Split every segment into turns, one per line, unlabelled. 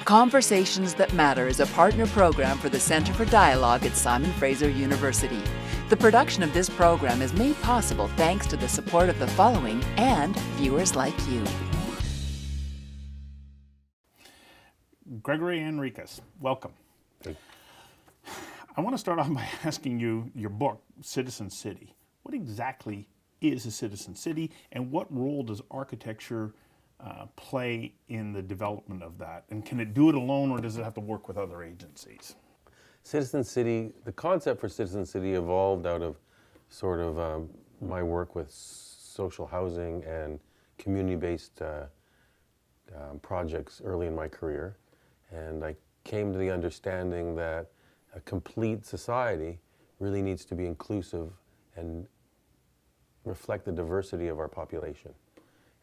Conversations That Matter is a partner program for the Centre for Dialogue at Simon Fraser University. The production of this program is made possible thanks to the support of the following and viewers like you.
Gregory Henriquez, welcome. I want to start off by asking you your book, Citizen City. What exactly is a citizen city, and what role does architecture play in the development of that? And can it do it alone, or does it have to work with other agencies?
Citizen City, the concept for Citizen City evolved out of sort of my work with social housing and community-based projects early in my career. And I came to the understanding that a complete society really needs to be inclusive and reflect the diversity of our population.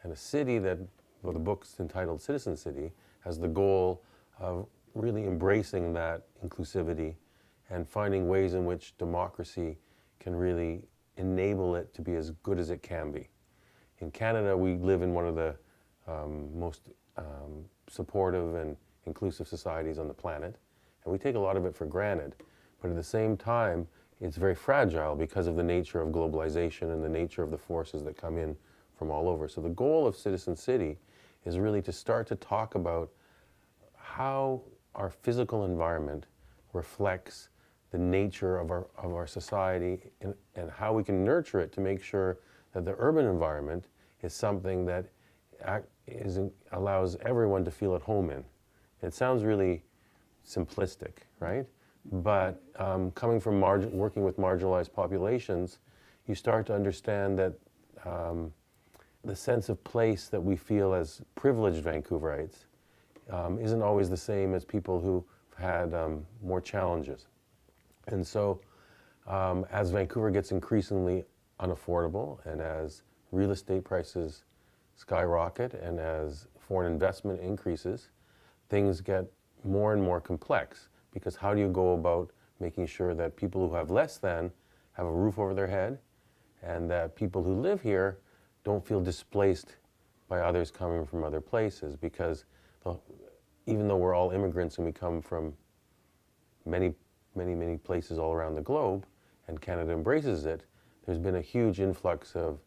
And a city that, well, the book's entitled Citizen City, has the goal of really embracing that inclusivity and finding ways in which democracy can really enable it to be as good as it can be. In Canada, we live in one of the most supportive and inclusive societies on the planet, and we take a lot of it for granted. But at the same time, it's very fragile because of the nature of globalization and the nature of the forces that come in from all over. So the goal of Citizen City is really to start to talk about how our physical environment reflects the nature of our society and how we can nurture it to make sure that the urban environment is something that allows everyone to feel at home in. It sounds really simplistic, right? But coming from working with marginalized populations, you start to understand that the sense of place that we feel as privileged Vancouverites isn't always the same as people who've had more challenges. And so as Vancouver gets increasingly unaffordable, and as real estate prices skyrocket, and as foreign investment increases, things get more and more complex, because how do you go about making sure that people who have less than have a roof over their head, and that people who live here don't feel displaced by others coming from other places? Because even though we're all immigrants and we come from many places all around the globe, and Canada embraces it, there's been a huge influx of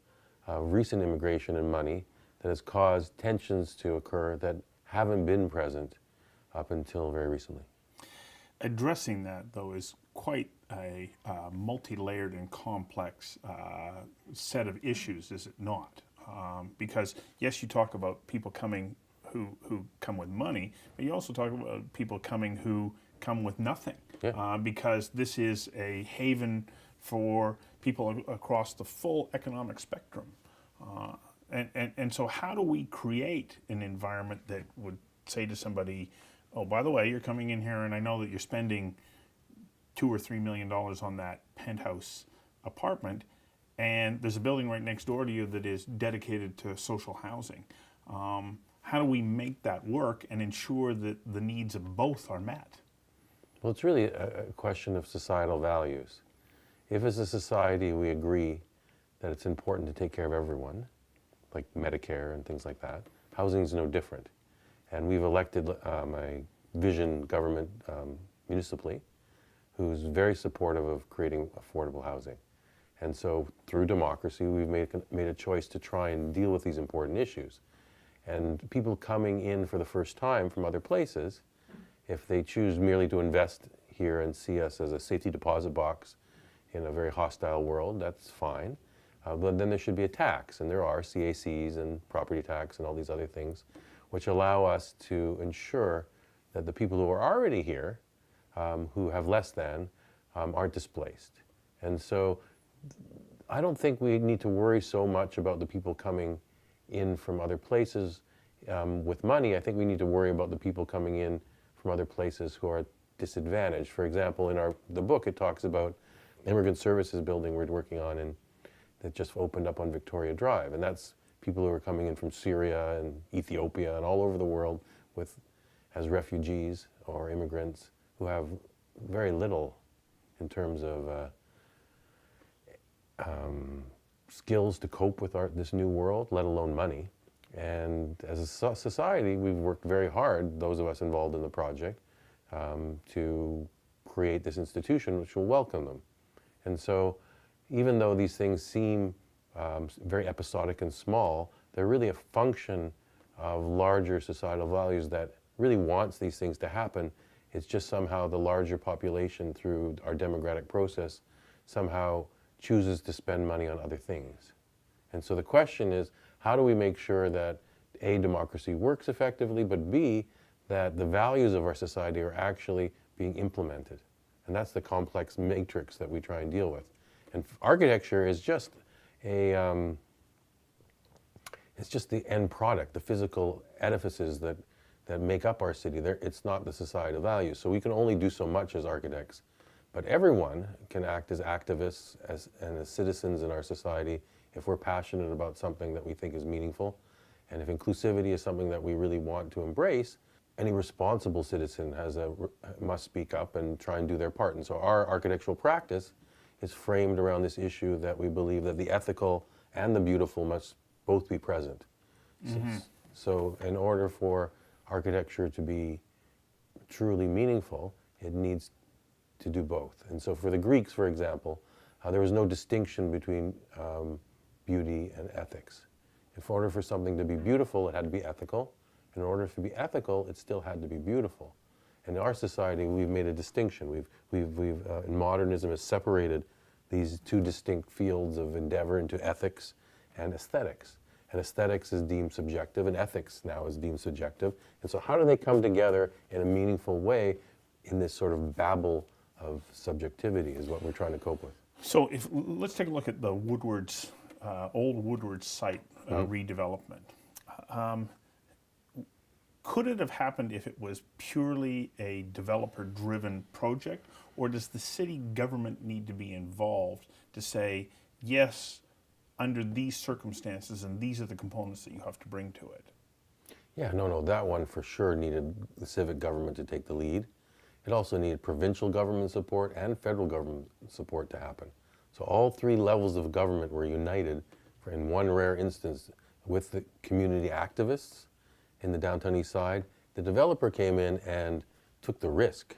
recent immigration and money that has caused tensions to occur that haven't been present up until very recently.
Addressing that, though, is quite a multi-layered and complex set of issues, is it not? Because, yes, you talk about people coming who come with money, but you also talk about people coming who come with nothing.
Yeah.
Because this is a haven for people across the full economic spectrum. And so how do we create an environment that would say to somebody, oh, by the way, you're coming in here and I know that you're spending $2 or $3 million on that penthouse apartment, and there's a building right next door to you that is dedicated to social housing. How do we make that work and ensure that the needs of both are met?
Well, it's really a question of societal values. If as a society we agree that it's important to take care of everyone, like Medicare and things like that, housing is no different. And we've elected a vision government municipally who's very supportive of creating affordable housing. And so through democracy, we've made a choice to try and deal with these important issues. And people coming in for the first time from other places, if they choose merely to invest here and see us as a safety deposit box in a very hostile world, that's fine. But then there should be a tax, and there are CACs and property tax and all these other things, which allow us to ensure that the people who are already here, who have less than, aren't displaced. And so I don't think we need to worry so much about the people coming in from other places with money. I think we need to worry about the people coming in from other places who are disadvantaged. For example, in the book, it talks about immigrant services building we're working on that just opened up on Victoria Drive. And that's people who are coming in from Syria and Ethiopia and all over the world as refugees or immigrants who have very little in terms of skills to cope with this new world, let alone money. And as a society, we've worked very hard, those of us involved in the project, to create this institution which will welcome them. And so even though these things seem very episodic and small, they're really a function of larger societal values that really wants these things to happen. It's just somehow the larger population, through our democratic process, somehow chooses to spend money on other things. And so the question is, how do we make sure that A, democracy works effectively, but B, that the values of our society are actually being implemented? And that's the complex matrix that we try and deal with. And architecture is just it's just the end product, the physical edifices that make up our city. It's not the societal values. So we can only do so much as architects. But everyone can act as activists and as citizens in our society if we're passionate about something that we think is meaningful. And if inclusivity is something that we really want to embrace, any responsible citizen must speak up and try and do their part. And so our architectural practice is framed around this issue that we believe that the ethical and the beautiful must both be present. Mm-hmm. So in order for architecture to be truly meaningful, it needs to do both. And so for the Greeks, for example, there was no distinction between beauty and ethics. In order for something to be beautiful, it had to be ethical. In order to be ethical, it still had to be beautiful. In our society, we've made a distinction. In modernism, has separated these two distinct fields of endeavor into ethics and aesthetics. And aesthetics is deemed subjective, and ethics now is deemed subjective. And so how do they come together in a meaningful way in this sort of babble of subjectivity is what we're trying to cope with.
So let's take a look at the Woodwards, old Woodwards site redevelopment. Could it have happened if it was purely a developer-driven project, or does the city government need to be involved to say, yes, under these circumstances, and these are the components that you have to bring to it?
Yeah, no, that one for sure needed the civic government to take the lead. It also needed provincial government support and federal government support to happen. So all three levels of government were united in one rare instance with the community activists in the Downtown Eastside. The developer came in and took the risk.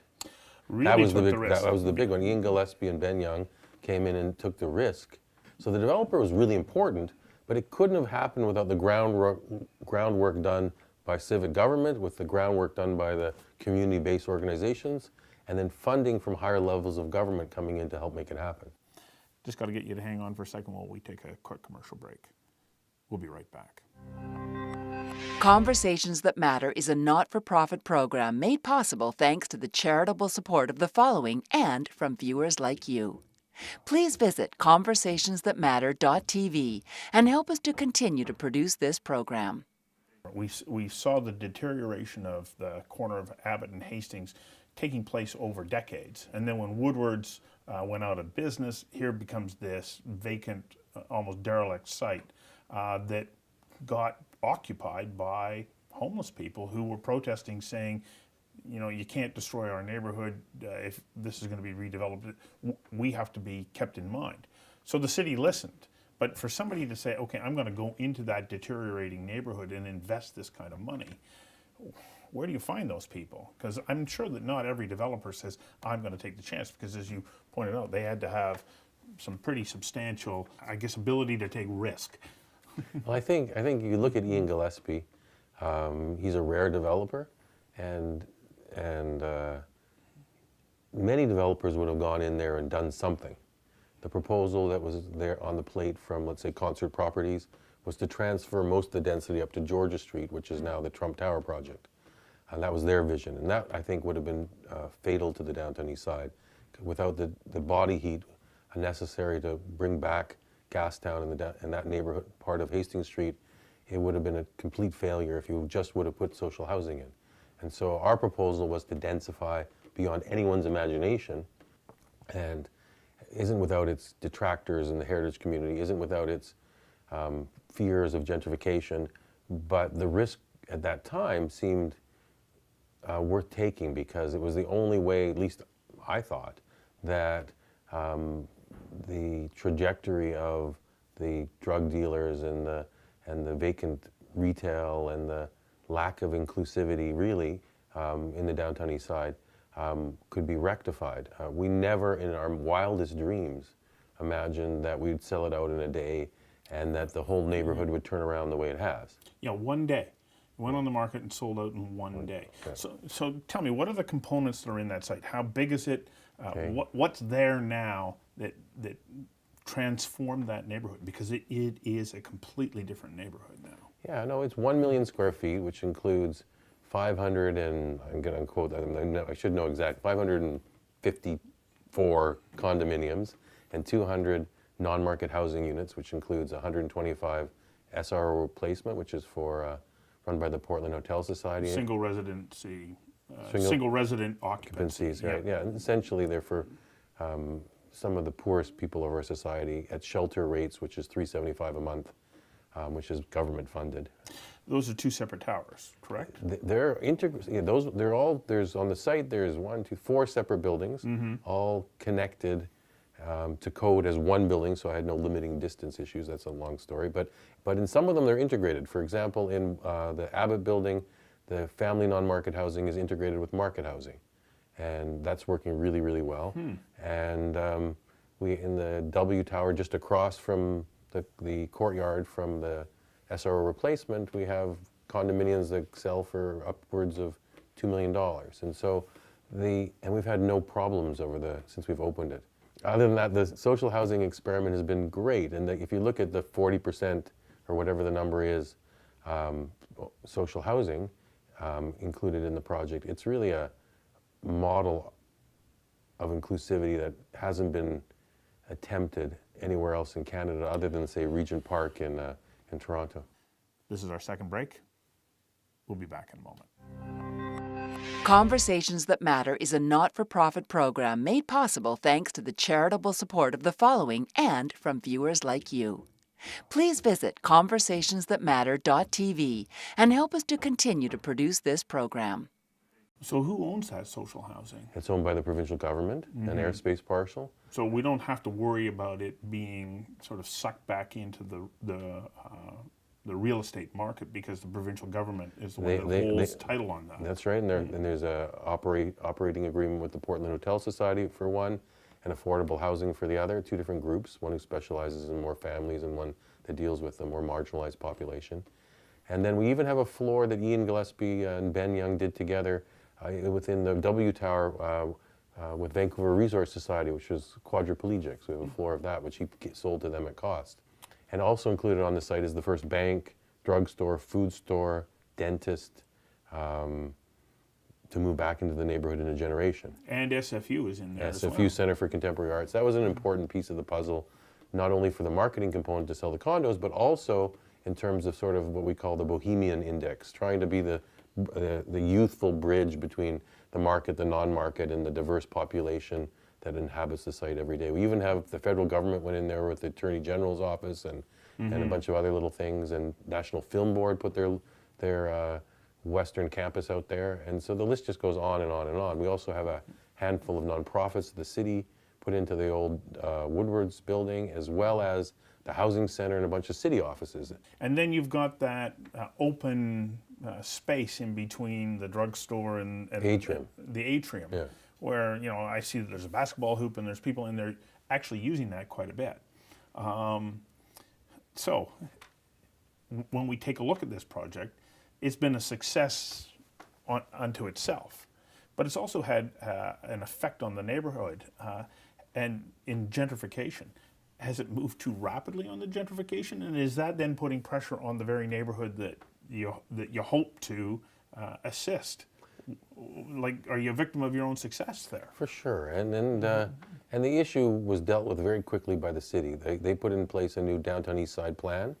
That was the big one. Ian Gillespie and Ben Young came in and took the risk. So the developer was really important, but it couldn't have happened without the groundwork done by civic government, with the groundwork done by the community-based organizations, and then funding from higher levels of government coming in to help make it happen.
Just got to get you to hang on for a second while we take a quick commercial break. We'll be right back.
Conversations That Matter is a not-for-profit program made possible thanks to the charitable support of the following and from viewers like you. Please visit conversationsthatmatter.tv and help us to continue to produce this program.
We saw the deterioration of the corner of Abbott and Hastings taking place over decades. And then when Woodwards went out of business, here becomes this vacant, almost derelict site that got occupied by homeless people who were protesting, saying, you know, you can't destroy our neighborhood if this is going to be redeveloped. We have to be kept in mind. So the city listened. But for somebody to say, okay, I'm going to go into that deteriorating neighborhood and invest this kind of money, where do you find those people? Because I'm sure that not every developer says, I'm going to take the chance, because as you pointed out, they had to have some pretty substantial, I guess, ability to take risk.
Well, I think you look at Ian Gillespie, he's a rare developer, and many developers would have gone in there and done something. The proposal that was there on the plate from, let's say, Concert Properties was to transfer most of the density up to Georgia Street, which is now the Trump Tower project. And that was their vision. And that, I think, would have been fatal to the Downtown Eastside. Without the body heat necessary to bring back Gastown in that neighborhood part of Hastings Street, it would have been a complete failure if you just would have put social housing in. And so our proposal was to densify beyond anyone's imagination, and isn't without its detractors in the heritage community, isn't without its fears of gentrification, but the risk at that time seemed worth taking, because it was the only way, at least I thought, that the trajectory of the drug dealers and the vacant retail and the lack of inclusivity really in the Downtown Eastside could be rectified. We never in our wildest dreams imagined that we'd sell it out in a day and that the whole neighborhood would turn around the way it has.
Yeah, one day. Went on the market and sold out in one day.
Okay.
So tell me, what are the components that are in that site? How big is it?
Okay.
What's there now that transformed that neighborhood? Because it is a completely different neighborhood now.
Yeah, no, it's 1 million square feet, which includes 500 and, I'm going to quote, I should know exact, 554 condominiums and 200 non-market housing units, which includes 125 SRO replacement, which is for run by the Portland Hotel Society.
Single residency, single resident occupancies.
Right? Yeah, and essentially they're for some of the poorest people of our society at shelter rates, which is $375 a month, which is government funded.
Those are two separate towers, correct?
They're they're all, there's on the site, there's 4 separate buildings, all connected to code as one building, so I had no limiting distance issues. That's a long story, but in some of them they're integrated. For example, in the Abbott building, the family non-market housing is integrated with market housing, and that's working really, really well. And we in the W Tower, just across from the courtyard from the SRO replacement, we have condominiums that sell for upwards of $2 million, and so and we've had no problems since we've opened it. Other than that, the social housing experiment has been great, and if you look at the 40% or whatever the number is, social housing included in the project, it's really a model of inclusivity that hasn't been attempted anywhere else in Canada other than, say, Regent Park in Toronto.
This is our second break. We'll be back in a moment.
Conversations That Matter is a not-for-profit program made possible thanks to the charitable support of the following and from viewers like you. Please visit conversationsthatmatter.tv and help us to continue to produce this program.
So who owns that social housing?
It's owned by the provincial government, an airspace parcel.
So we don't have to worry about it being sort of sucked back into the real estate market because the provincial government is the one that holds title on that.
That's right, and there's a operating agreement with the Portland Hotel Society for one, and affordable housing for the other, 2 different groups, one who specializes in more families and one that deals with the more marginalized population. And then we even have a floor that Ian Gillespie and Ben Young did together within the W Tower with Vancouver Resource Society, which was quadriplegic. So we have a floor of that, which he sold to them at cost. And also included on the site is the first bank, drugstore, food store, dentist, to move back into the neighborhood in a generation.
And SFU is in there as well.
SFU, Center for Contemporary Arts. That was an important piece of the puzzle, not only for the marketing component to sell the condos, but also in terms of sort of what we call the Bohemian Index, trying to be the youthful bridge between the market, the non-market, and the diverse population that inhabits the site every day. We even have the federal government went in there with the Attorney General's office and a bunch of other little things, and National Film Board put their Western campus out there, and so the list just goes on and on and on. We also have a handful of nonprofits that the city put into the old Woodwards building, as well as the housing center and a bunch of city offices.
And then you've got that open space in between the drugstore and
atrium.
The atrium,
Yeah.
where I see that there's a basketball hoop and there's people in there actually using that quite a bit. So when we take a look at this project, it's been a success unto itself, but it's also had an effect on the neighborhood and in gentrification. Has it moved too rapidly on the gentrification, and is that then putting pressure on the very neighborhood that you hope to assist? Like, are you a victim of your own success there?
For sure, and the issue was dealt with very quickly by the city. They put in place a new Downtown Eastside plan,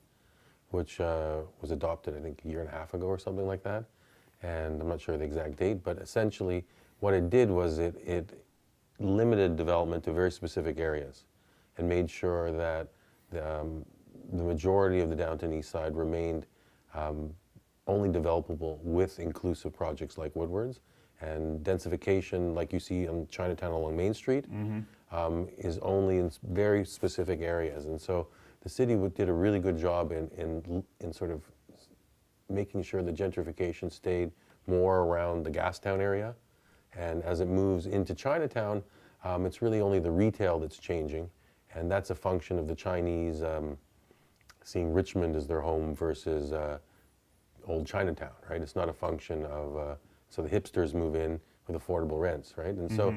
which was adopted, I think, a year and a half ago or something like that. And I'm not sure the exact date, but essentially what it did was it limited development to very specific areas and made sure that the majority of the Downtown Eastside remained only developable with inclusive projects like Woodwards, and densification, like you see in Chinatown along Main Street, is only in very specific areas. And so the city did a really good job in sort of making sure the gentrification stayed more around the Gastown area. And as it moves into Chinatown, it's really only the retail that's changing. And that's a function of the Chinese seeing Richmond as their home versus old Chinatown, right? It's not a function of, so the hipsters move in with affordable rents, right? And so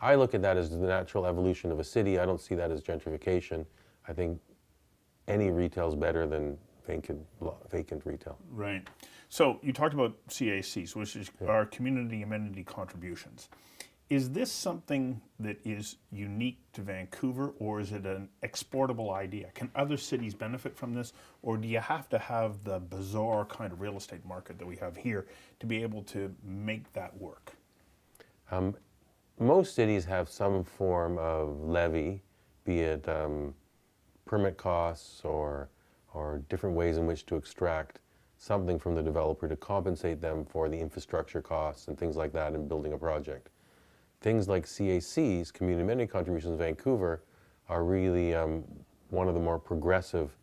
I look at that as the natural evolution of a city. I don't see that as gentrification. I think any retail is better than vacant retail.
Right. So you talked about CACs, which is our community amenity contributions. Is this something that is unique to Vancouver, or is it an exportable idea? Can other cities benefit from this, or do you have to have the bizarre kind of real estate market that we have here to be able to make that work?
Most cities have some form of levy, be it permit costs or different ways in which to extract something from the developer to compensate them for the infrastructure costs and things like that in building a project. Things like CACs, community amenity contributions in Vancouver, are really one of the more progressive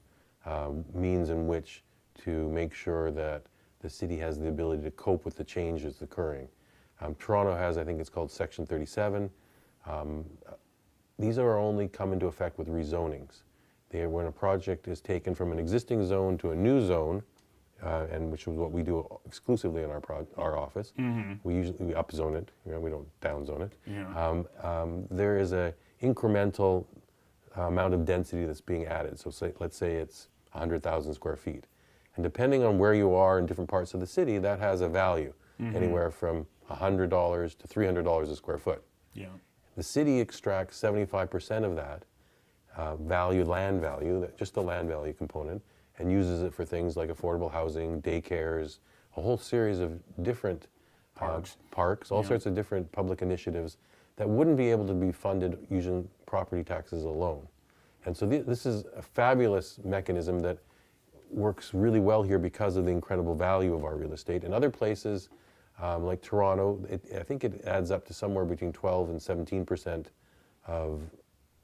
means in which to make sure that the city has the ability to cope with the changes occurring. Toronto has, I think it's called Section 37. These are only come into effect with rezonings. When a project is taken from an existing zone to a new zone, and which is what we do exclusively in our office. We usually upzone it. We don't downzone it.
Yeah.
There is a incremental amount of density that's being added. So let's say it's 100,000 square feet, and depending on where you are in different parts of the city, that has a value, anywhere from $100 to $300 a square foot.
Yeah.
The city extracts 75% of that land value, just the land value component, and uses it for things like affordable housing, daycares, a whole series of different parks, all sorts of different public initiatives that wouldn't be able to be funded using property taxes alone. And so this is a fabulous mechanism that works really well here because of the incredible value of our real estate. In other places, like Toronto, I think it adds up to somewhere between 12 and 17% of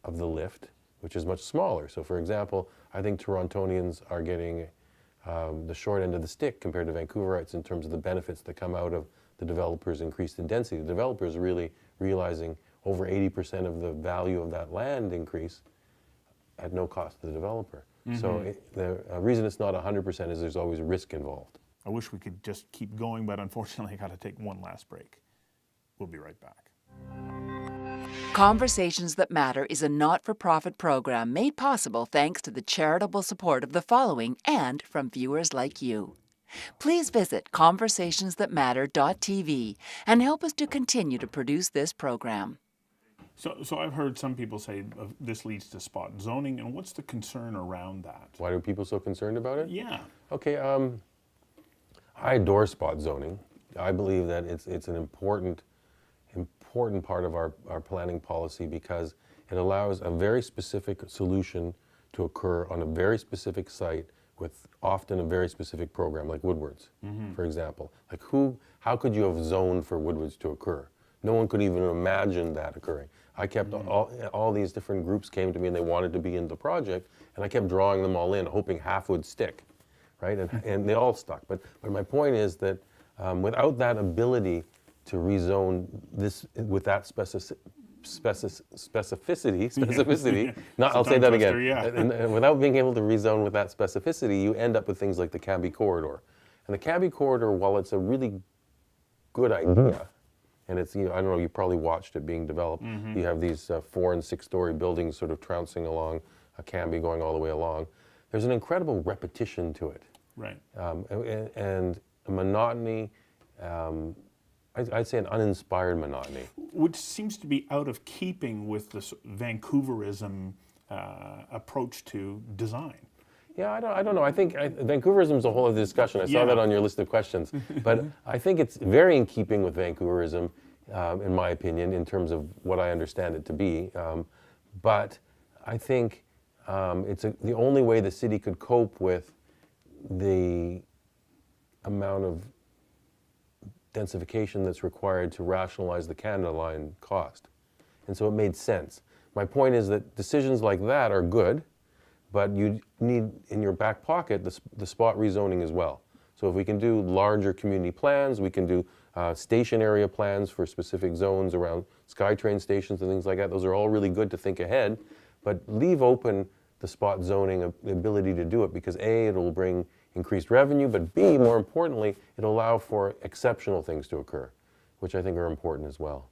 the lift, which is much smaller. So for example, I think Torontonians are getting the short end of the stick compared to Vancouverites in terms of the benefits that come out of the developers' increased in density. The developers are really realizing over 80% of the value of that land increase at no cost to the developer. So the reason it's not 100% is there's always risk involved.
I wish we could just keep going, but unfortunately I got to take one last break. We'll be right back.
Conversations That Matter is a not-for-profit program made possible thanks to the charitable support of the following and from viewers like you. Please visit conversationsthatmatter.tv and help us to continue to produce this program.
So I've heard some people say this leads to spot zoning, and what's the concern around that?
Why are people so concerned about it?
Yeah.
Okay, I adore spot zoning. I believe that it's an important part of our planning policy because it allows a very specific solution to occur on a very specific site with often a very specific program, like Woodwards, for example. Like how could you have zoned for Woodwards to occur? No one could even imagine that occurring. I kept all these different groups came to me and they wanted to be in the project, and I kept drawing them all in, hoping half would stick, right? And they all stuck. But my point is that without that ability to rezone this with that specificity. I'll say that again. And without being able to rezone with that specificity, you end up with things like the Cambie Corridor. And the Cambie Corridor, while it's a really good idea, and it's, I don't know, you probably watched it being developed. You have these 4- and 6-story buildings sort of trouncing along a Cambie going all the way along. There's an incredible repetition to it.
Right.
And a monotony, I'd say an uninspired monotony.
Which seems to be out of keeping with this Vancouverism approach to design.
Yeah, I don't know. I think Vancouverism is a whole other discussion. I saw that on your list of questions. But I think it's very in keeping with Vancouverism, in my opinion, in terms of what I understand it to be. But I think it's the only way the city could cope with the amount of densification that's required to rationalize the Canada Line cost. And so it made sense. My point is that decisions like that are good, but you need in your back pocket the spot rezoning as well. So if we can do larger community plans, we can do station area plans for specific zones around SkyTrain stations and things like that. Those are all really good to think ahead, but leave open the spot zoning, the ability to do it, because A, it'll bring increased revenue, but B, more importantly, it'll allow for exceptional things to occur, which I think are important as well.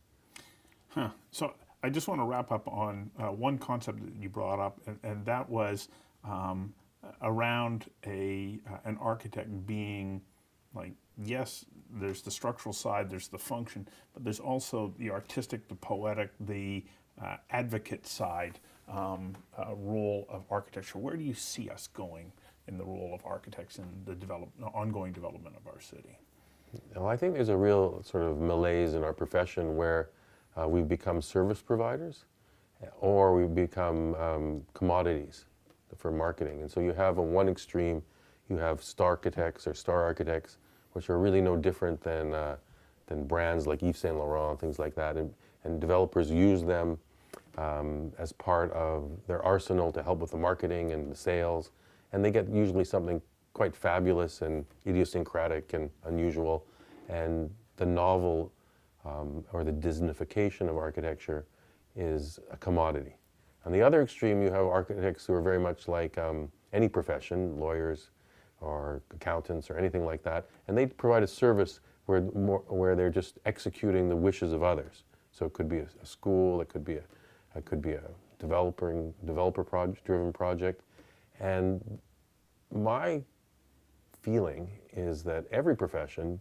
So I just want to wrap up on one concept that you brought up, and that was around an architect being like, yes, there's the structural side, there's the function, but there's also the artistic, the poetic, the advocate side role of architecture. Where do you see us going in the role of architects in the ongoing development of our city?
Well, I think there's a real sort of malaise in our profession where we've become service providers or we've become commodities for marketing. And so you have on one extreme, you have star architects, which are really no different than brands like Yves Saint Laurent, things like that. And developers use them as part of their arsenal to help with the marketing and the sales. And they get usually something quite fabulous and idiosyncratic and unusual. And the novel or the Disneyfication of architecture is a commodity. On the other extreme, you have architects who are very much like any profession, lawyers or accountants or anything like that, and they provide a service where they're just executing the wishes of others. So it could be a school, it could be a developer-driven project, and my feeling is that every profession,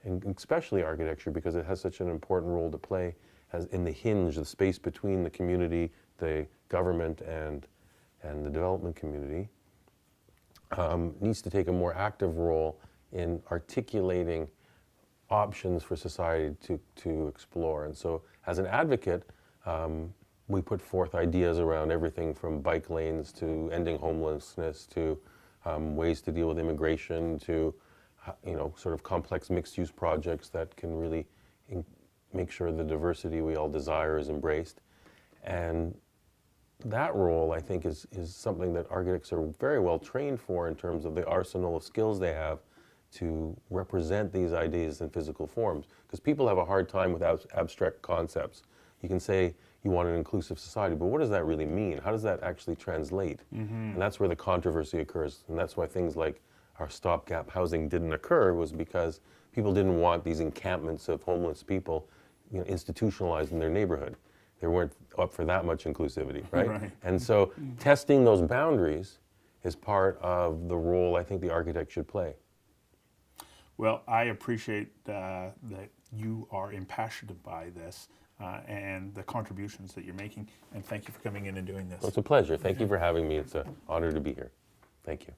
and especially architecture, because it has such an important role to play, has in the hinge, the space between the community, the government, and the development community, needs to take a more active role in articulating options for society to explore. And so as an advocate, we put forth ideas around everything from bike lanes to ending homelessness to ways to deal with immigration to sort of complex mixed-use projects that can really make sure the diversity we all desire is embraced. And that role, I think, is something that architects are very well trained for in terms of the arsenal of skills they have to represent these ideas in physical forms. Because people have a hard time with abstract concepts. You can say you want an inclusive society, but what does that really mean? How does that actually translate? And that's where the controversy occurs. And that's why things like our stopgap housing didn't occur, was because people didn't want these encampments of homeless people institutionalized in their neighborhood. They weren't up for that much inclusivity, right? And so testing those boundaries is part of the role I think the architect should play.
Well, I appreciate that you are impassioned by this and the contributions that you're making, and thank you for coming in and doing this.
Well, it's a pleasure. Thank you for having me. It's an honor to be here. Thank you.